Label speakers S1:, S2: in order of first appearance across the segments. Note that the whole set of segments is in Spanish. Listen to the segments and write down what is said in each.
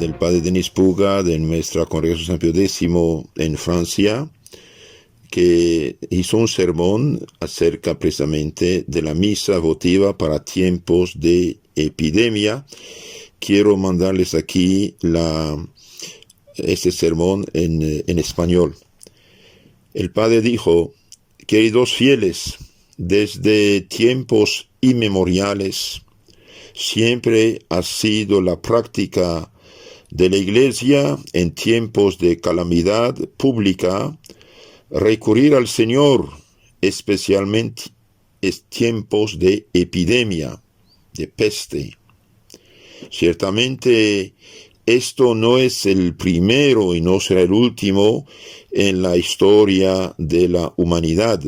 S1: del padre Denis Puga de nuestra congregación San Pío X en Francia, que hizo un sermón acerca precisamente de la misa votiva para tiempos de epidemia. Quiero mandarles aquí este sermón en español. El padre dijo: queridos fieles, desde tiempos inmemoriales siempre ha sido la práctica de la Iglesia en tiempos de calamidad pública recurrir al Señor, especialmente en tiempos de epidemia, de peste. Ciertamente esto no es el primero y no será el último en la historia de la humanidad.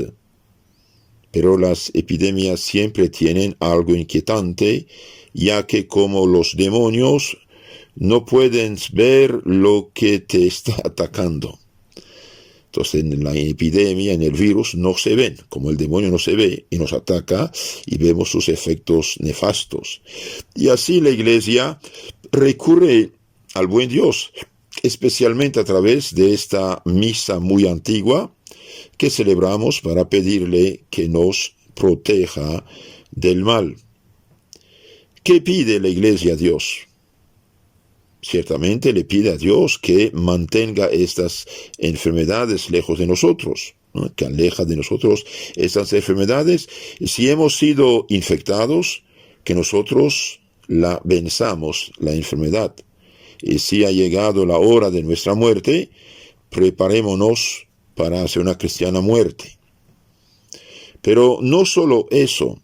S1: Pero las epidemias siempre tienen algo inquietante, ya que como los demonios no pueden ver lo que te está atacando. Entonces en la epidemia, en el virus, no se ven, como el demonio no se ve y nos ataca y vemos sus efectos nefastos. Y así la Iglesia recurre al buen Dios, especialmente a través de esta misa muy antigua que celebramos para pedirle que nos proteja del mal. ¿Qué pide la Iglesia a Dios? Ciertamente le pide a Dios que mantenga estas enfermedades lejos de nosotros, ¿no? Que aleja de nosotros estas enfermedades. Si hemos sido infectados, que nosotros la venzamos, la enfermedad. Y si ha llegado la hora de nuestra muerte, preparémonos para hacer una cristiana muerte. Pero no solo eso,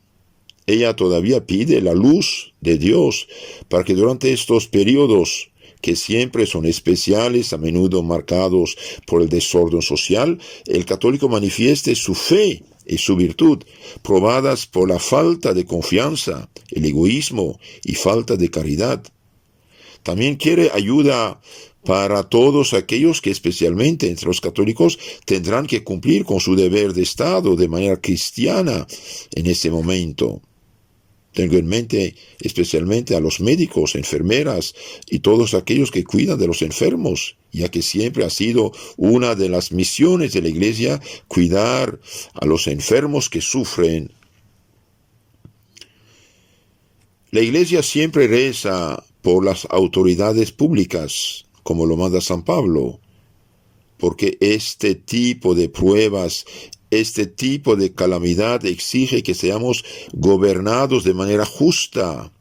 S1: ella todavía pide la luz de Dios para que durante estos periodos, que siempre son especiales, a menudo marcados por el desorden social, el católico manifieste su fe y su virtud, probadas por la falta de confianza, el egoísmo y falta de caridad. También quiere ayuda para todos aquellos que, especialmente entre los católicos, tendrán que cumplir con su deber de Estado de manera cristiana en ese momento. Tengo en mente especialmente a los médicos, enfermeras y todos aquellos que cuidan de los enfermos, ya que siempre ha sido una de las misiones de la Iglesia cuidar a los enfermos que sufren. La Iglesia siempre reza por las autoridades públicas, como lo manda San Pablo, porque este tipo de pruebas, este tipo de calamidad exige que seamos gobernados de manera justa,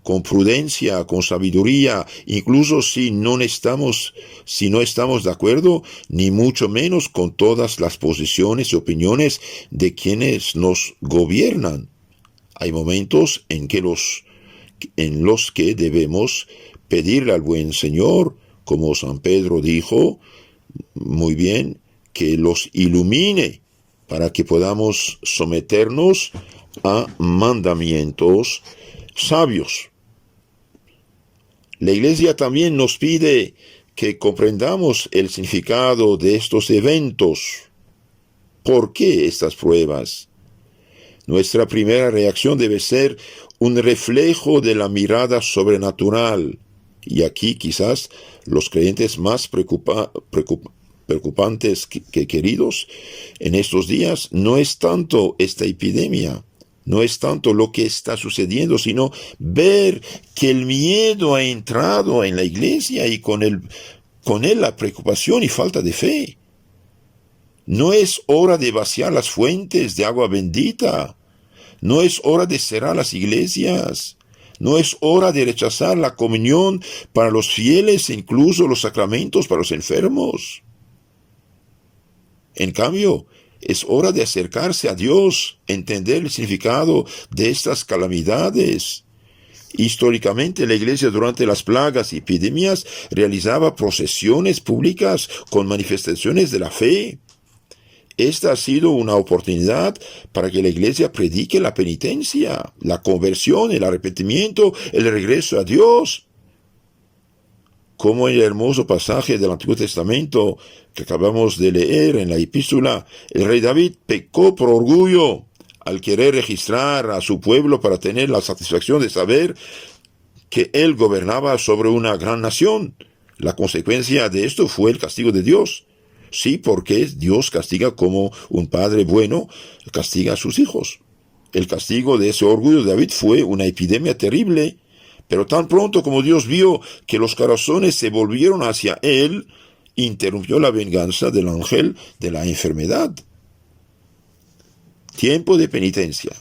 S1: con prudencia, con sabiduría, incluso si no estamos de acuerdo, ni mucho menos con todas las posiciones y opiniones de quienes nos gobiernan. Hay momentos en los que debemos pedirle al buen Señor, como San Pedro dijo muy bien, que los ilumine para que podamos someternos a mandamientos sabios. La Iglesia también nos pide que comprendamos el significado de estos eventos. ¿Por qué estas pruebas? Nuestra primera reacción debe ser un reflejo de la mirada sobrenatural. Y aquí quizás los creyentes más preocupantes que queridos en estos días no es tanto esta epidemia, no es tanto lo que está sucediendo, sino ver que el miedo ha entrado en la Iglesia y con él la preocupación y falta de fe. No es hora de vaciar las fuentes de agua bendita. No es hora de cerrar las iglesias. No es hora de rechazar la comunión para los fieles e incluso los sacramentos para los enfermos. En cambio, es hora de acercarse a Dios, entender el significado de estas calamidades. Históricamente, la Iglesia durante las plagas y epidemias realizaba procesiones públicas con manifestaciones de la fe. Esta ha sido una oportunidad para que la Iglesia predique la penitencia, la conversión, el arrepentimiento, el regreso a Dios. Como en el hermoso pasaje del Antiguo Testamento que acabamos de leer en la epístola, el rey David pecó por orgullo al querer registrar a su pueblo para tener la satisfacción de saber que él gobernaba sobre una gran nación. La consecuencia de esto fue el castigo de Dios. Sí, porque Dios castiga como un padre bueno castiga a sus hijos. El castigo de ese orgullo de David fue una epidemia terrible, pero tan pronto como Dios vio que los corazones se volvieron hacia él, interrumpió la venganza del ángel de la enfermedad. Tiempo de penitencia.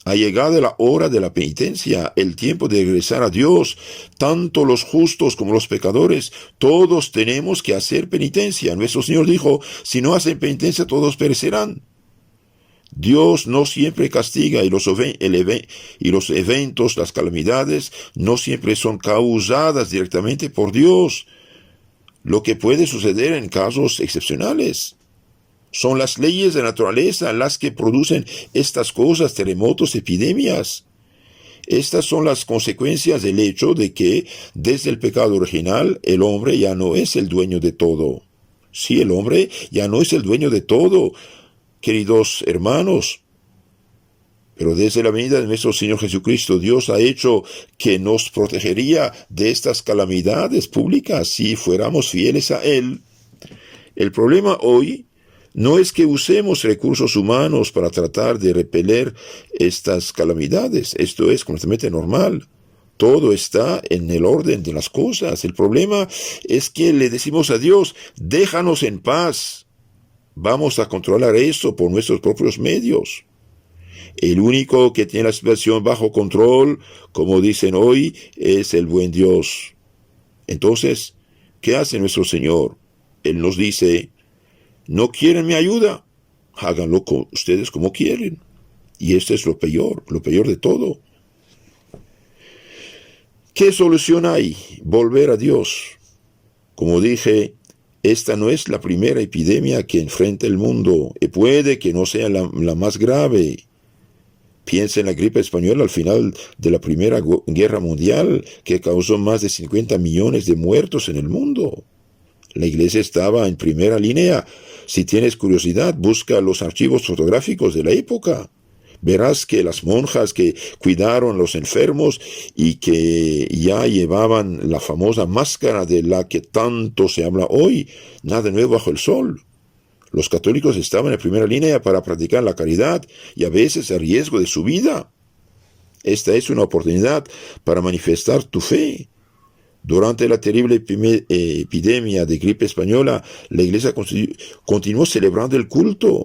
S1: Ha llegado la hora de la penitencia, el tiempo de regresar a Dios. Tanto los justos como los pecadores, todos tenemos que hacer penitencia. Nuestro Señor dijo, si no hacen penitencia, todos perecerán. Dios no siempre castiga y los eventos, las calamidades, no siempre son causadas directamente por Dios. Lo que puede suceder en casos excepcionales. Son las leyes de la naturaleza las que producen estas cosas, terremotos, epidemias. Estas son las consecuencias del hecho de que, desde el pecado original, el hombre ya no es el dueño de todo. Sí, el hombre ya no es el dueño de todo, queridos hermanos. Pero desde la venida de nuestro Señor Jesucristo, Dios ha hecho que nos protegería de estas calamidades públicas si fuéramos fieles a Él. El problema hoy no es que usemos recursos humanos para tratar de repeler estas calamidades. Esto es completamente normal. Todo está en el orden de las cosas. El problema es que le decimos a Dios, déjanos en paz. Vamos a controlar eso por nuestros propios medios. El único que tiene la situación bajo control, como dicen hoy, es el buen Dios. Entonces, ¿qué hace nuestro Señor? Él nos dice, ¿no quieren mi ayuda? Háganlo ustedes como quieren. Y esto es lo peor de todo. ¿Qué solución hay? Volver a Dios. Como dije, esta no es la primera epidemia que enfrenta el mundo, y puede que no sea la más grave. Piensa en la gripe española al final de la Primera Guerra Mundial, que causó más de 50 millones de muertos en el mundo. La iglesia estaba en primera línea. Si tienes curiosidad, busca los archivos fotográficos de la época. Verás que las monjas que cuidaron a los enfermos y que ya llevaban la famosa máscara de la que tanto se habla hoy, nada nuevo bajo el sol. Los católicos estaban en primera línea para practicar la caridad y a veces a riesgo de su vida. Esta es una oportunidad para manifestar tu fe. Durante la terrible epidemia de gripe española, la iglesia continuó celebrando el culto,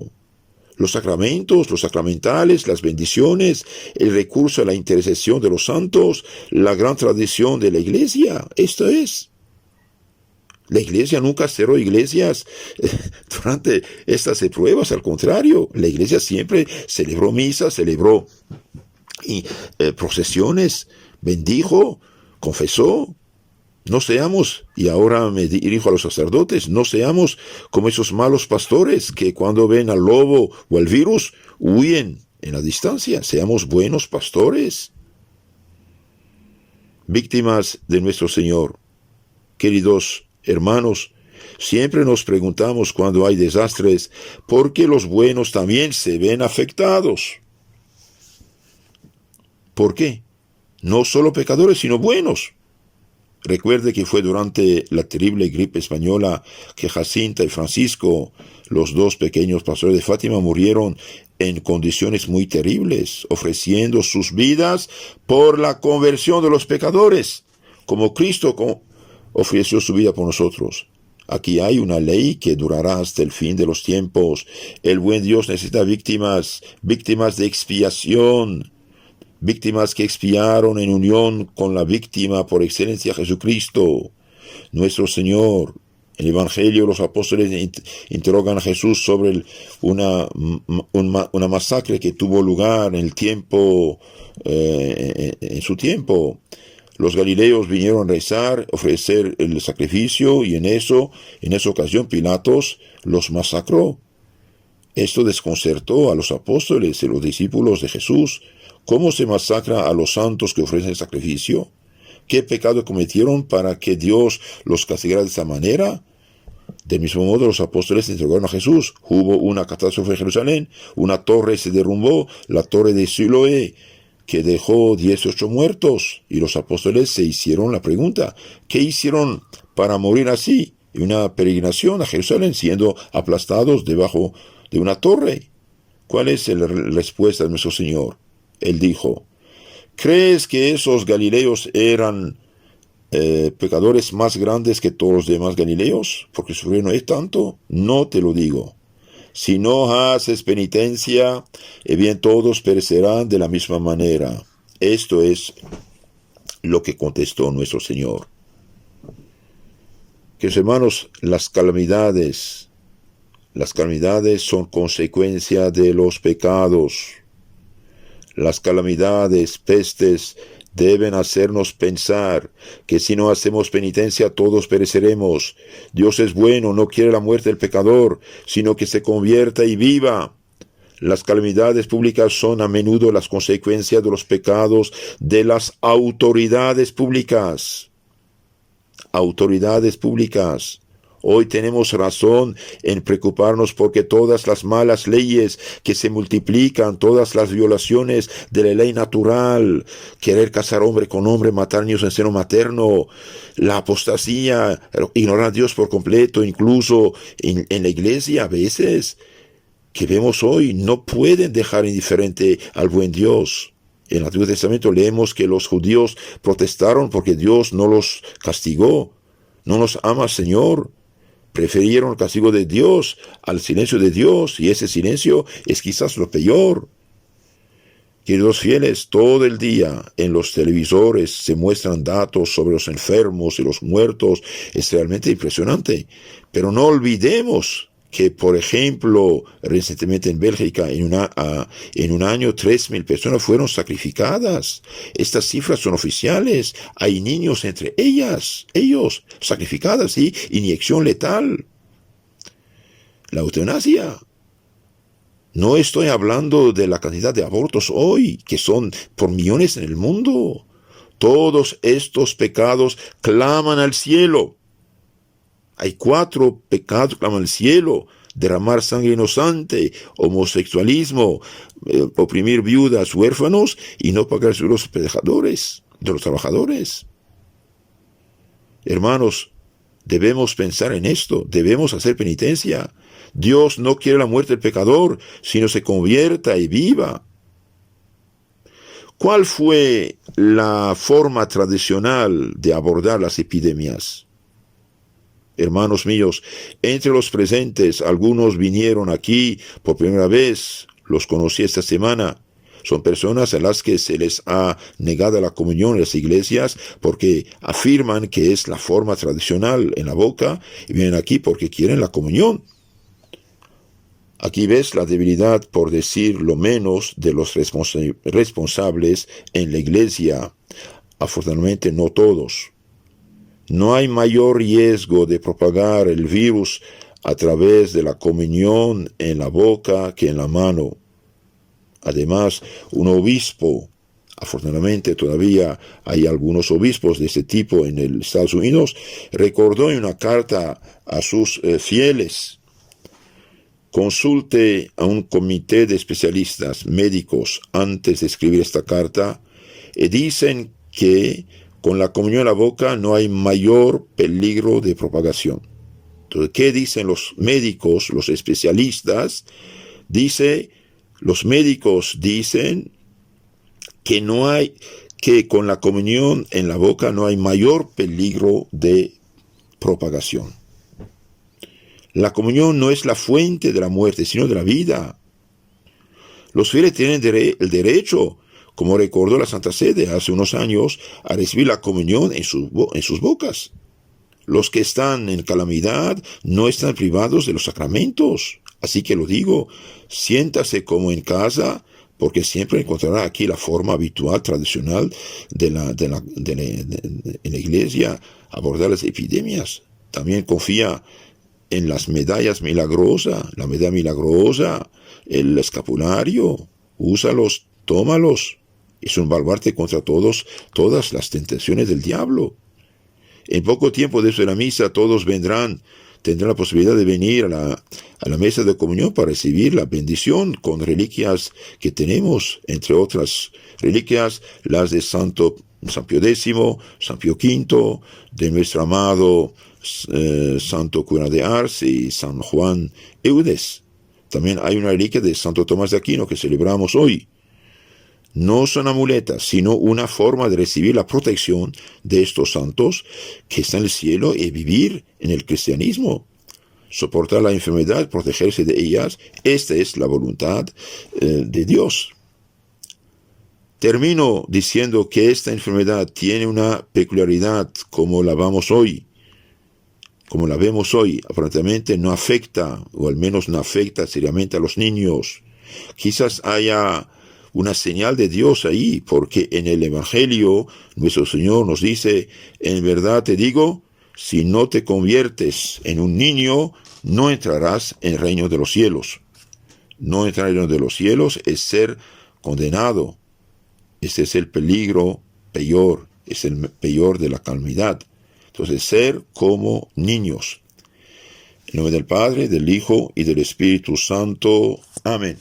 S1: los sacramentos, los sacramentales, las bendiciones, el recurso a la intercesión de los santos, la gran tradición de la iglesia. Esto es. La iglesia nunca cerró iglesias durante estas pruebas, al contrario, la iglesia siempre celebró misas, celebró procesiones, bendijo, confesó. No seamos, y ahora me dirijo a los sacerdotes, no seamos como esos malos pastores que cuando ven al lobo o al virus huyen en la distancia. Seamos buenos pastores. Víctimas de nuestro Señor. Queridos hermanos, siempre nos preguntamos cuando hay desastres, ¿por qué los buenos también se ven afectados? ¿Por qué? No solo pecadores, sino buenos. Recuerde que fue durante la terrible gripe española que Jacinta y Francisco, los dos pequeños pastores de Fátima, murieron en condiciones muy terribles, ofreciendo sus vidas por la conversión de los pecadores, como Cristo ofreció su vida por nosotros. Aquí hay una ley que durará hasta el fin de los tiempos. El buen Dios necesita víctimas de expiación, víctimas que expiaron en unión con la víctima por excelencia, Jesucristo, nuestro Señor. En el Evangelio los apóstoles interrogan a Jesús sobre una masacre que tuvo lugar en el tiempo, en su tiempo. Los galileos vinieron a rezar, ofrecer el sacrificio, y en esa ocasión Pilatos los masacró. Esto desconcertó a los apóstoles y los discípulos de Jesús. ¿Cómo se masacra a los santos que ofrecen sacrificio? ¿Qué pecado cometieron para que Dios los castigara de esta manera? Del mismo modo, los apóstoles entregaron a Jesús. Hubo una catástrofe en Jerusalén, una torre se derrumbó, la torre de Siloé, que dejó 18 muertos, y los apóstoles se hicieron la pregunta, ¿qué hicieron para morir así? En una peregrinación a Jerusalén, siendo aplastados debajo de una torre. ¿Cuál es la respuesta de nuestro Señor? Él dijo, ¿crees que esos galileos eran pecadores más grandes que todos los demás galileos? Porque sufrieron tanto. No te lo digo. Si no haces penitencia, bien todos perecerán de la misma manera. Esto es lo que contestó nuestro Señor. Queridos hermanos, las calamidades son consecuencia de los pecados. Las calamidades, pestes, deben hacernos pensar que si no hacemos penitencia todos pereceremos. Dios es bueno, no quiere la muerte del pecador, sino que se convierta y viva. Las calamidades públicas son a menudo las consecuencias de los pecados de las autoridades públicas. Autoridades públicas. Hoy tenemos razón en preocuparnos porque todas las malas leyes que se multiplican, todas las violaciones de la ley natural, querer casar hombre con hombre, matar niños en seno materno, la apostasía, ignorar a Dios por completo, incluso en la iglesia a veces, que vemos hoy, no pueden dejar indiferente al buen Dios. En el Antiguo Testamento leemos que los judíos protestaron porque Dios no los castigó. No nos ama, Señor. Prefirieron el castigo de Dios al silencio de Dios, y ese silencio es quizás lo peor. Queridos fieles, todo el día en los televisores se muestran datos sobre los enfermos y los muertos. Es realmente impresionante. Pero no olvidemos que, por ejemplo, recientemente en Bélgica, en un año, 3,000 personas fueron sacrificadas. Estas cifras son oficiales. Hay niños entre ellos sacrificadas, ¿sí? Inyección letal. La eutanasia. No estoy hablando de la cantidad de abortos hoy, que son por millones en el mundo. Todos estos pecados claman al cielo. Hay 4 pecados que claman al cielo: derramar sangre inocente, homosexualismo, oprimir viudas, huérfanos y no pagar de los pecadores, de los trabajadores. Hermanos, debemos pensar en esto, debemos hacer penitencia. Dios no quiere la muerte del pecador, sino se convierta y viva. ¿Cuál fue la forma tradicional de abordar las epidemias? Hermanos míos, entre los presentes, algunos vinieron aquí por primera vez, los conocí esta semana. Son personas a las que se les ha negado la comunión en las iglesias porque afirman que es la forma tradicional en la boca, y vienen aquí porque quieren la comunión. Aquí ves la debilidad, por decir lo menos, de los responsables en la iglesia. Afortunadamente no todos. No hay mayor riesgo de propagar el virus a través de la comunión en la boca que en la mano. Además, un obispo, afortunadamente todavía hay algunos obispos de este tipo en los Estados Unidos, recordó en una carta a sus fieles: consulte a un comité de especialistas médicos antes de escribir esta carta, y dicen que con la comunión en la boca no hay mayor peligro de propagación. Entonces, ¿qué dicen los médicos, los especialistas? Los médicos dicen que con la comunión en la boca no hay mayor peligro de propagación. La comunión no es la fuente de la muerte, sino de la vida. Los fieles tienen el derecho, como recordó la Santa Sede hace unos años, a recibir la comunión en sus bocas. Los que están en calamidad no están privados de los sacramentos. Así que lo digo, siéntase como en casa, porque siempre encontrará aquí la forma habitual, tradicional en la iglesia abordar las epidemias. También confía en las medallas milagrosas, la medalla milagrosa, el escapulario, úsalos, tómalos. Es un baluarte contra todas las tentaciones del diablo. En poco tiempo desde la misa todos vendrán tendrán la posibilidad de venir a la mesa de comunión para recibir la bendición con reliquias que tenemos, entre otras reliquias, las de San Pío X, San Pío V, de nuestro amado Santo Cura de Ars y San Juan Eudes. También hay una reliquia de Santo Tomás de Aquino que celebramos hoy. No son amuletas, sino una forma de recibir la protección de estos santos que están en el cielo y vivir en el cristianismo. Soportar la enfermedad, protegerse de ellas, esta es la voluntad de Dios. Termino diciendo que esta enfermedad tiene una peculiaridad como la vemos hoy. Aparentemente no afecta, o al menos no afecta seriamente a los niños. Quizás haya una señal de Dios ahí, porque en el Evangelio nuestro Señor nos dice: en verdad te digo, si no te conviertes en un niño, no entrarás en el reino de los cielos. No entrar en el reino de los cielos es ser condenado. Este es el peligro peor, es el peor de la calamidad. Entonces, ser como niños. En nombre del Padre, del Hijo y del Espíritu Santo. Amén.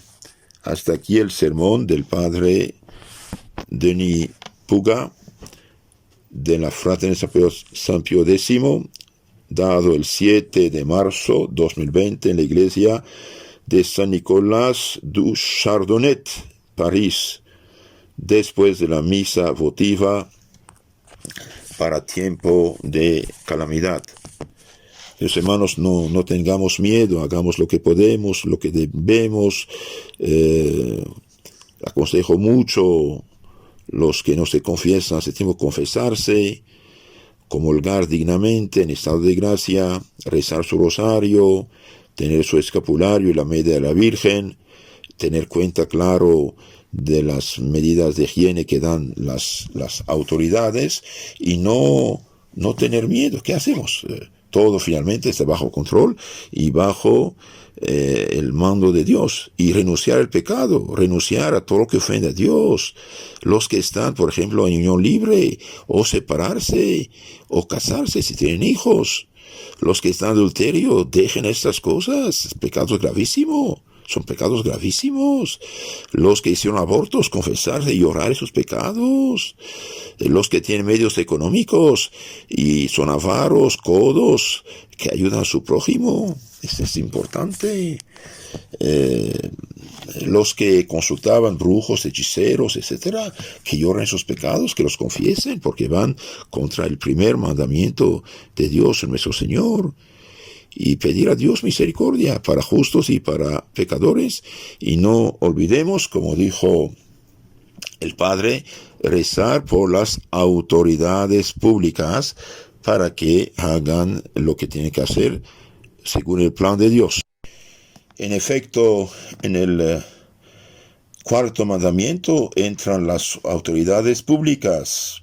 S1: Hasta aquí el sermón del Padre Denis Puga de la Fraternidad San Pío X, dado el 7 de marzo 2020 en la iglesia de San Nicolás du Chardonnet, París, después de la misa votiva para tiempo de calamidad. Los hermanos, no tengamos miedo, hagamos lo que podemos, lo que debemos. Aconsejo mucho los que no se confiesan, hace tiempo confesarse, comulgar dignamente en estado de gracia, rezar su rosario, tener su escapulario y la media de la Virgen, tener cuenta, claro, de las medidas de higiene que dan las autoridades y no tener miedo. ¿Qué hacemos? Todo finalmente está bajo control y bajo el mando de Dios, y renunciar al pecado, renunciar a todo lo que ofende a Dios. Los que están, por ejemplo, en unión libre, o separarse, o casarse si tienen hijos. Los que están en adulterio, dejen estas cosas, pecados gravísimos. Son pecados gravísimos. Los que hicieron abortos, confesarse y orar esos pecados. Los que tienen medios económicos y son avaros, codos, que ayudan a su prójimo. Esto es importante. Los que consultaban brujos, hechiceros, etcétera, que lloren esos pecados, que los confiesen, porque van contra el primer mandamiento de Dios, nuestro Señor. Y pedir a Dios misericordia para justos y para pecadores. Y no olvidemos, como dijo el Padre, rezar por las autoridades públicas para que hagan lo que tienen que hacer según el plan de Dios. En efecto, en el cuarto mandamiento entran las autoridades públicas.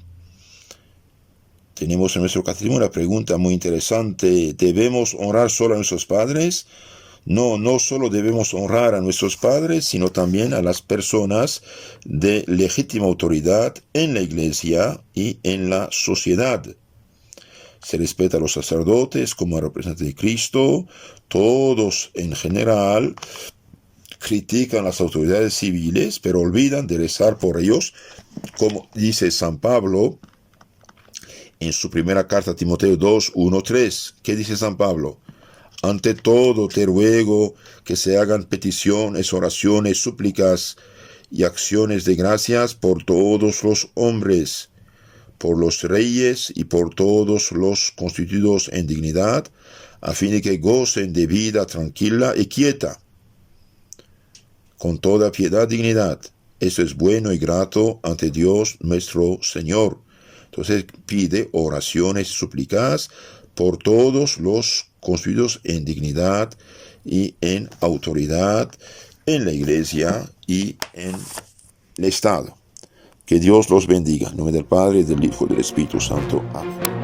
S1: Tenemos en nuestro catecismo una pregunta muy interesante. ¿Debemos honrar solo a nuestros padres? No solo debemos honrar a nuestros padres, sino también a las personas de legítima autoridad en la iglesia y en la sociedad. Se respeta a los sacerdotes como representantes de Cristo. Todos en general critican las autoridades civiles, pero olvidan de rezar por ellos, como dice San Pablo en su primera carta a Timoteo 2, 1, 3. ¿Qué dice San Pablo? Ante todo te ruego que se hagan peticiones, oraciones, súplicas y acciones de gracias por todos los hombres, por los reyes y por todos los constituidos en dignidad, a fin de que gocen de vida tranquila y quieta, con toda piedad y dignidad. Eso es bueno y grato ante Dios nuestro Señor. Entonces pide oraciones y súplicas por todos los constituidos en dignidad y en autoridad en la iglesia y en el Estado. Que Dios los bendiga. En nombre del Padre, del Hijo y del Espíritu Santo. Amén.